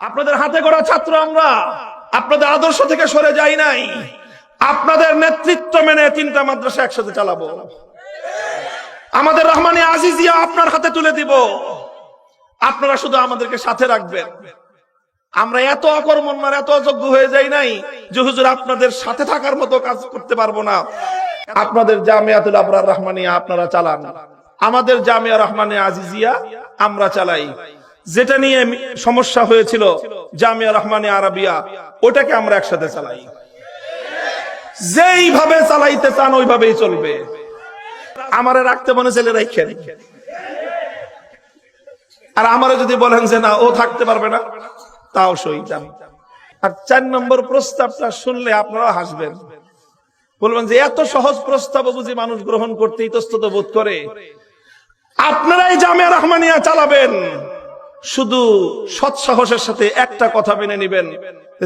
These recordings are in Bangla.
আপনাদের হাতে গড়া ছাত্র আমরা, আপনাদের আদর্শ থেকে সরে যাই নাই। আপনাদের নেতৃত্ব মেনে 3টা মাদ্রাসা একসাথে চালাবো। আমাদের রহমানী আজিজিয়া আপনার হাতে তুলে দিব, আপনারা শুধু আমাদেরকে সাথে রাখবেন। আমরা এত অকর্মণ্য এত অযোগ্য হয়ে যাই নাই যে হুজুর আপনাদের সাথে থাকার মতো কাজ করতে পারবো না। আপনাদের জামিয়াতুল আবরার রহমানিয়া আপনারা চালান, আমাদের জামিয়া রহমানিয়া আজিজিয়া আমরা চালাই। যেটা নিয়ে সমস্যা হয়েছিল জামিয়া রহমানিয়া আরাবিয়া, ওটাকে আমরা একসাথে চালাই। যেইভাবে চালাইতে চান ওইভাবেই চলবে। আমারে রাখতে মনে চাইলে রাখেন, আর আমারে যদি বলেন যে না ও থাকতে পারবে না, তাও সই যান। আর 4 নম্বর প্রস্তাবটা শুনলে আপনারা হাসবেন, বলবেন যে এত সহজ প্রস্তাব বুঝি মানুষ গ্রহণ করতে ইতস্তত বোধ করে। আপনারাই জামিয়া রহমানিয়া চালাবেন, শুধু সৎ সাহসের সাথে একটা কথা মেনে নেবেন,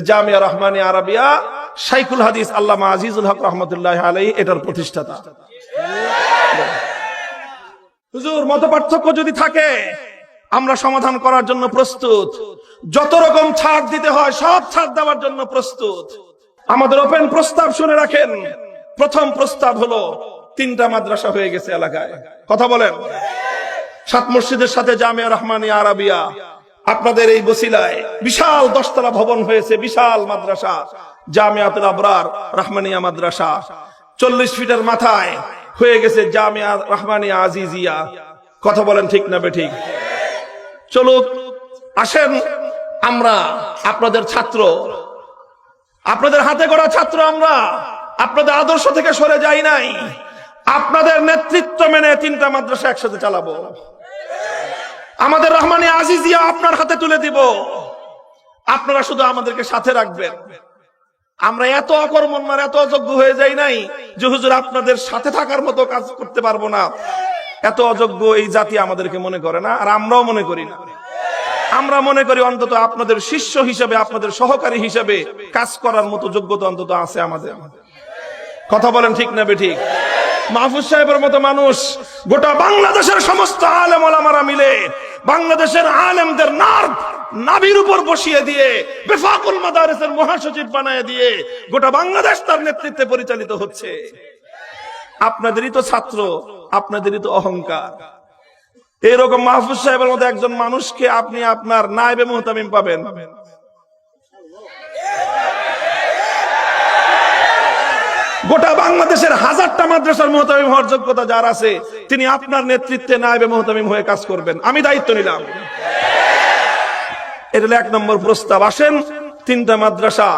জামিয়া রহমানিয়া আরাবিয়া শাইখুল হাদিস আল্লামা আজিজুল হক রহমতুল্লাহ আলাইহি এটার প্রতিষ্ঠাতা। হুজুর মতপার্থক্য যদি থাকে আমরা সমাধান করার জন্য প্রস্তুত, যত রকম ছাড় দিতে হয় সব ছাড় দেওয়ার জন্য প্রস্তুত। আমাদের ওপেন প্রস্তাব শুনে রাখেন। প্রথম প্রস্তাব হলো 3টা মাদ্রাসা হয়ে গেছে এলাকায়, কথা বলেন। 7 মসজিদের সাথে জামিয়া রহমানিয়া আরাবিয়া, আপনাদের এই বসিলায় বিশাল 10 তলা ভবন হয়েছে, বিশাল মাদ্রাসা জামিয়াতুল আবরার রহমানিয়া মাদ্রাসা। 40 ফিটের মাথায় হয়ে গেছে জামিয়া রহমানিয়া আজিজিয়া, কথা বলেন ঠিক না বেঠিক? চলুক, আসেন আমরা আপনাদের ছাত্র, আপনাদের হাতে গড়া ছাত্র আমরা, আপনাদের আদর্শ থেকে সরে যাই নাই। আপনাদের নেতৃত্ব মেনে 3টা মাদ্রাসা একসাথে চালাবো। আমাদের রহমানী আজিজিয়া আপনার হাতে তুলে দিব, আপনারা শুধু আমাদেরকে সাথে রাখবেন। আমরা এত অকর্মণ্য এত অযোগ্য হয়ে যাই নাই যে হুজুর আপনাদের সাথে থাকার মতো কাজ করতে পারবো না। এত অযোগ্য এই জাতি আমাদেরকে মনে করে না, আর আমরাও মনে করি না। আমরা মনে করি অন্তত আপনাদের শিষ্য হিসেবে, আপনাদের সহকারী হিসেবে কাজ করার মতো যোগ্যতা অন্তত আছে আমাদের, কথা বলেন ঠিক না বেঠিক? মাহফুজ সাহেবের মতো মানুষ গোটা বাংলাদেশের সমস্ত আলেম ওলামারা মিলে বাংলাদেশের আলেমদের নাভির উপর বসিয়ে দিয়ে বেফাকুল মাদারিসের মহাসচিব বানায় দিয়ে গোটা বাংলাদেশ তার নেতৃত্বে পরিচালিত হচ্ছে। আপনাদেরই তো ছাত্র, আপনাদেরই তো অহংকার। এরকম মাহফুজ সাহেবের মতো একজন মানুষকে আপনি আপনার নায়েবে মুহতামিম পাবেন। গোটা বাংলাদেশের 1000টা মাদ্রাসার মুহতামিম হওয়ার যোগ্যতা যার আছে, তিনি আপনার নেতৃত্বে নায়েবে মুহতামিম হয়ে কাজ করবেন। আমি দায়িত্ব নিলাম। এটা হলো 1 নম্বর প্রস্তাব। আসেন 3টা মাদ্রাসা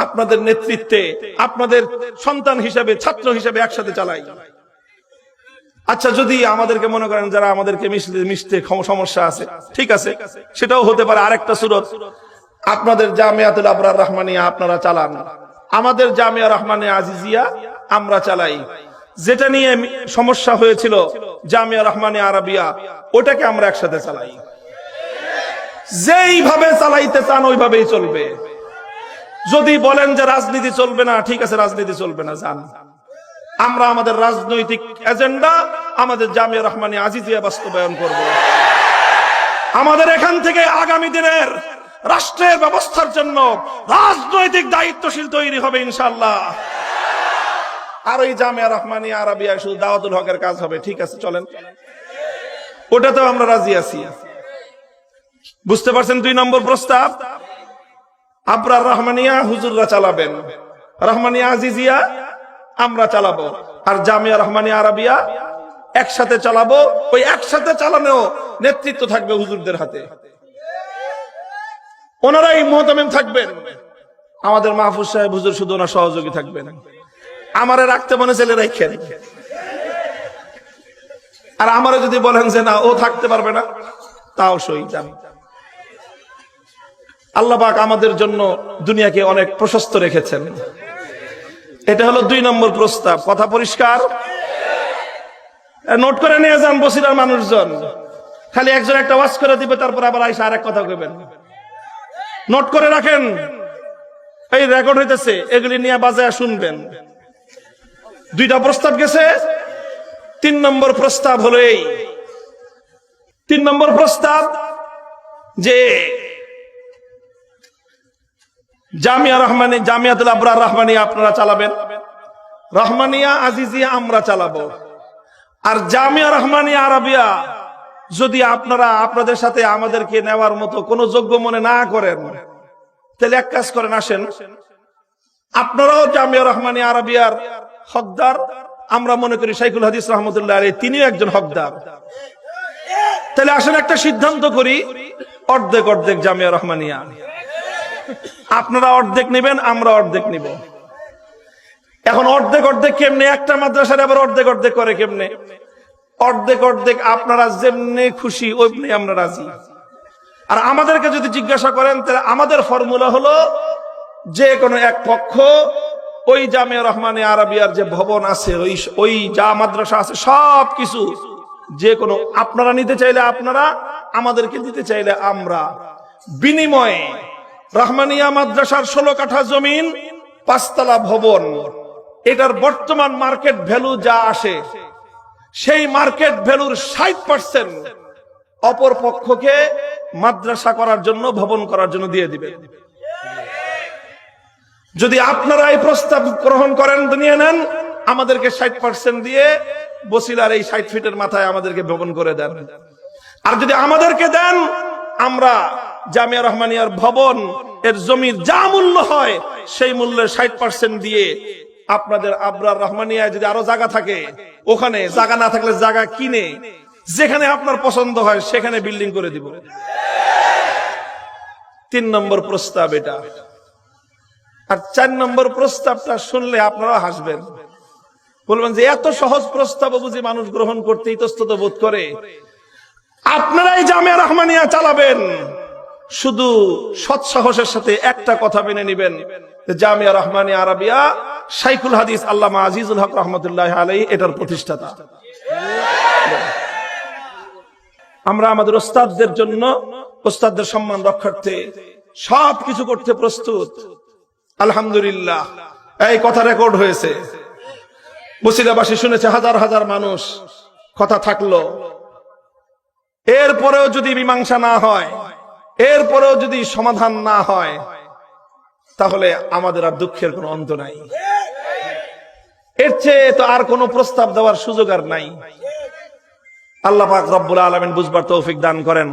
আপনাদের নেতৃত্বে, আপনাদের সন্তান হিসেবে, ছাত্র হিসেবে একসাথে চালাই। আচ্ছা, যদি আমাদেরকে মনে করেন যারা আমাদেরকে মিশতে সমস্যা আছে, ঠিক আছে, সেটাও হতে পারে। আরেকটা সুরত, আপনাদের জামিয়াতুল আবরার রহমানিয়া আপনারা চালান, আমাদের জামিয়া রহমানিয়া আজিজিয়া আমরা চালাই। যেটা নিয়ে সমস্যা হয়েছিল জামিয়া রহমানিয়া আরাবিয়া, ওটাকে আমরা একসাথে চালাই। যেইভাবে চালাইতে চান ওইভাবেই চলবে। যদি বলেন যে রাজনীতি চলবে না, ঠিক আছে, রাজনীতি চলবে না, জান। আমরা আমাদের রাজনৈতিক এজেন্ডা আমাদের জামিয়া রহমানিয়া আজিজিয়া বাস্তবায়ন করব। আমাদের এখান থেকে আগামী দিনের রাষ্ট্রের ব্যবস্থার জন্য রাজনৈতিক দায়িত্বশীল তৈরি হবে ইনশাআল্লাহ। আর ওই জামিয়া রহমানিয়া আরাবিয়া শুধু দাওয়াতুল হকের কাজ হবে, ঠিক আছে, চলেন, ওটাতেও আমরা রাজি আছি। বুঝতে পারছেন? 2 নম্বর প্রস্তাব, আবরার রহমানিয়া হুজুররা চালাবেন, রহমানিয়া আজিজিয়া আমরা চালাবো, আর জামিয়া রহমানিয়া আরাবিয়া একসাথে চালাবো। ওই একসাথে চালানো নেতৃত্ব থাকবে হুজুরদের হাতে, ওনারাই মুহতামিম থাকবেন। আমাদের মাহফুজ সাহেব হুজুর শুধু ওনার সহযোগী থাকবেন। আমারে রাখতে মনে চাইলে রাখেন, আর আমারে যদি বলেন যে না ও থাকতে পারবে না, তাও সই যান। আল্লাহ পাক আমাদের জন্য দুনিয়াকে অনেক প্রশস্ত রেখেছেন। এটা হলো 2 নম্বর প্রস্তাব। কথা পরিষ্কার? নোট করে নিয়ে যান বসিরার মানুষজন। খালি একজন একটা ওয়াজ করে দিবে, তারপর আবার আইসা আরেক কথা কইবেন। নোট করে রাখেন, এই রেকর্ড হইতেছে, এগুলি নিয়ে বাজায় শুনবেন। 2টা প্রস্তাব গেছে। 3 নম্বর প্রস্তাব হলো এই, 3 নম্বর প্রস্তাব যে জামিয়াতুল আবরার রহমানিয়া আপনারা চালাবেন, রহমানিয়া আজিজিয়া আমরা চালাবো। আর জামিয়া রহমানিয়া আরাবিয়া যদি আপনারা আপনাদের সাথে আমাদেরকে নেওয়ার মতো কোনো যোগ্য মনে না করেন, তাহলে এক কাজ করেন, আসেন আপনারাও জামিয়া রহমানিয়া আরাবিয়ার হকদার। আমরা মনে করি শাইখুল হাদিস রহমতুল্লাহ আলাইহি তিনিও একজন হকদার। তাহলে আসেন একটা সিদ্ধান্ত করি, অর্ধেক অর্ধেক জামিয়া রহমানিয়া। আপনারা অর্ধেক নেবেন, আমরা অর্ধেক নিব। এখন অর্ধেক অর্ধেক কেমনে? একটা মাদ্রাসার আবার অর্ধেক অর্ধেক করে কেমনে? অর্ধেক অর্ধেক আপনারা যেমনি খুশি ওইমনি আমরা রাজি। আর আমাদেরকে যদি জিজ্ঞাসা করেন, তাহলে আমাদের ফর্মুলা হলো যে কোনো এক পক্ষ ওই জামিয়া রহমানিয়া আরাবিয়ার যে ভবন আছে, ওই যা মাদ্রাসা আছে সব কিছু যে কোনো আপনারা নিতে চাইলে আপনারা, আমাদেরকে দিতে চাইলে আমরা। বিনিময়ে রহমানিয়া মাদ্রাসার 16 কাঠা জমিন, 5 তলা ভবন, এটার বর্তমান মার্কেট ভ্যালু যা আসে, সেই মার্কেট ভ্যালুর 60% অপর পক্ষকে মাদ্রাসা করার জন্য, ভবন করার জন্য দিয়ে দিবেন। যদি আপনারা এই প্রস্তাব গ্রহণ করেন, নিয়ে নেন, আমাদেরকে 60% দিয়ে বসিলার এই 60 ফিটের মাথায় আমাদেরকে ভবন করে দেন। আর যদি আমাদেরকে দেন, আমরা জামিয়া রহমানিয়ার ভবন এর জমির যা মূল্য হয় সেই মূল্যের 60% দিয়ে আপনাদের আবরার রহমানিয়ায় যদি আরো জায়গা থাকে, ওখানে জায়গা না থাকলে জায়গা কিনে যেখানে আপনার পছন্দ হয় সেখানে বিল্ডিং করে দিব। 3 নম্বর প্রস্তাব এটা। আর 4 নম্বর প্রস্তাবটা শুনলে আপনারা হাসবেন, বলবেন যে এত সহজ প্রস্তাব বুঝি মানুষ গ্রহণ করতে ইতস্তত বোধ করে। আপনারাই জামিয়া রহমানিয়া চালাবেন, শুধু সৎ সাহসের সাথে একটা কথা মেনে নেবেন, জামিয়া রহমানিয়া আরাবিয়া শাইখুল হাদিস আল্লামা আজিজুল হক রহমতুল্লাহ আলাইহি এটার প্রতিষ্ঠাতা। আমরা আমাদের ওস্তাদদের জন্য, ওস্তাদদের সম্মান রক্ষার্থে সবকিছু করতে প্রস্তুত। আলহামদুলিল্লাহ, এই কথা রেকর্ড হয়েছে, বসিলাবাসী শুনেছে, হাজার হাজার মানুষ। কথা থাকলো, এরপরেও যদি মীমাংসা না হয়, এরপরেও যদি সমাধান না হয়, তাহলে আমাদের আর দুঃখের কোনো অন্ত নাই। এর চেয়ে তো আর কোনো প্রস্তাব দেওয়ার সুযোগ আর নাই। আল্লাহ পাক রব্বুল আলামিন বুঝবার তৌফিক দান করেন।